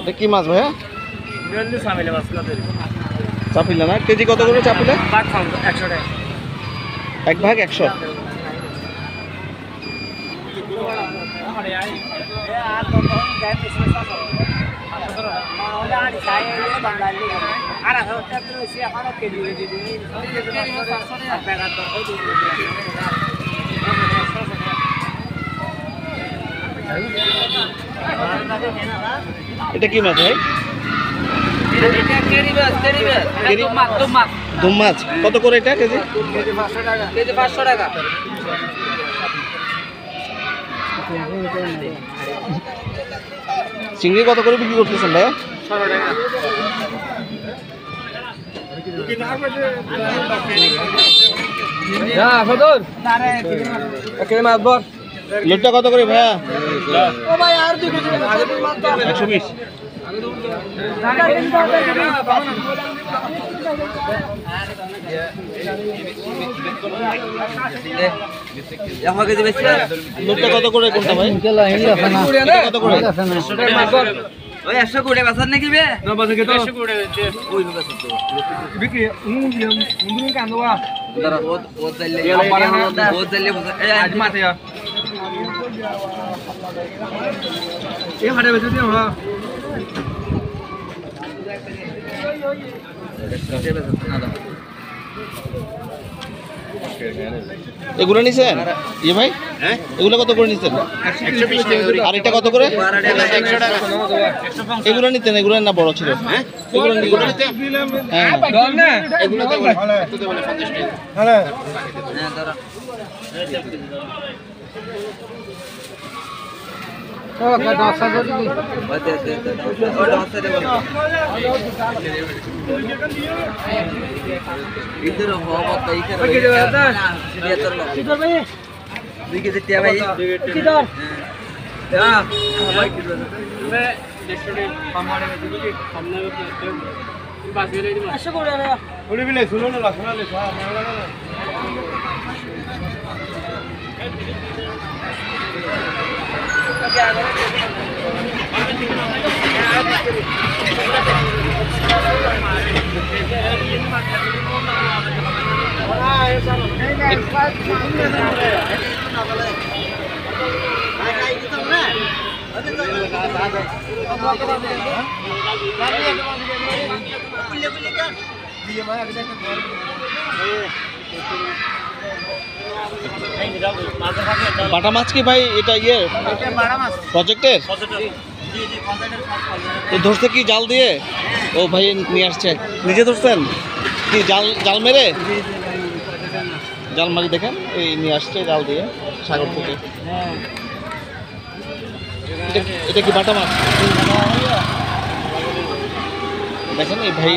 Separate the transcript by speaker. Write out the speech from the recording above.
Speaker 1: এটা কি মাছ ভাইয়া? চাপিলা না? কেজি কত করে চাপিলা?
Speaker 2: 100 টাকা।
Speaker 1: 1 ভাগ 100। এটা কি মাছ ভাই? দুম মাছ। কত করে এটা কেজি?
Speaker 2: কেজি 500 টাকা।
Speaker 1: চিংড়ি কত করে বিক্রি করতেছেন ভাইয়া?
Speaker 2: 100 টাকা।
Speaker 1: লোটটা কত করে ভাইয়া?
Speaker 2: 120।
Speaker 1: লোটটা কত করে কোনটা ভাই? কত করে?
Speaker 2: ওই 100 কোটি বাজার নাকি বে? না বাজার কত? 100 কোটি ওই বাজার তো বিক্রি মুন্ডুন কান্দবা দাঁড়া ও চাইলে এই আজ মাতে এই হাড়ে বেঁচে দিও হ্যাঁ
Speaker 1: এগুলো নিছেন ইয়ে ভাই? হ্যাঁ এগুলো কত করে নিছেন? 120 টাকা। আর এটা কত করে? 100 টাকা। এগুলো নিতেন, এগুলো না বড় ছিল? হ্যাঁ এগুলো নিতেন। হ্যাঁ দল না এগুলো তো বলে একটু তো বলে 50 টাকা। হ্যাঁ হ্যাঁ দাঁড়া
Speaker 2: ও কাটা সাজো দিবি দে ও ডাসা দে বল इधर हो मत इधर ये तो लो किधर भाई देखिए जितने भाई किधर हां भाई किधर मैं नेक्स्ट हमारे में देखिए हमने पास ले ली ऐसे को रे थोड़ी भी ले सुनो ना सुना ले सा
Speaker 1: বাটা মাছ কি ভাই? এটা ইয়ে প্রজেক্টের ধরছে কি জাল দিয়ে? ও ভাই নিয়ে আসছে, নিজে ধরছেন কি? জাল মেরে জাল মারি দেখেন এই নিয়ে আসছে জাল দিয়ে সাগর থেকে। এটা কি বাটা মাছ দেখেন এই ভাই?